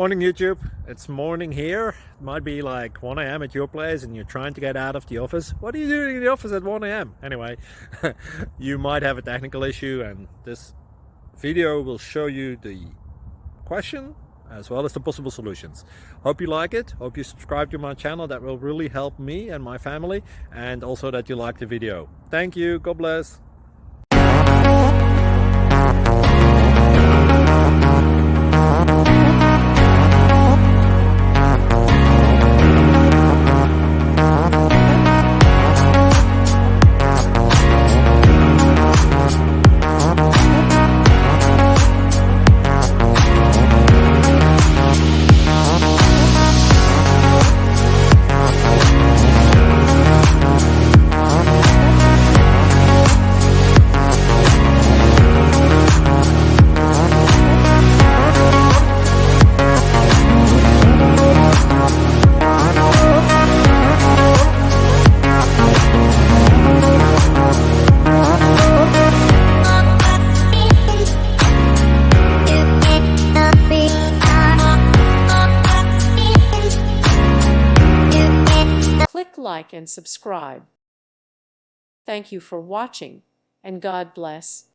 Morning YouTube, it's morning here. It might be like 1 a.m. at your place and you're trying to get out of the office. What are you doing in the office at 1 a.m.? Anyway, you might have a technical issue and this video will show you the question as well as the possible solutions. Hope you like it, hope you subscribe to my channel. That will really help me and my family, and also that you like the video. Thank you, God bless. Click like and subscribe. Thank you for watching, and God bless.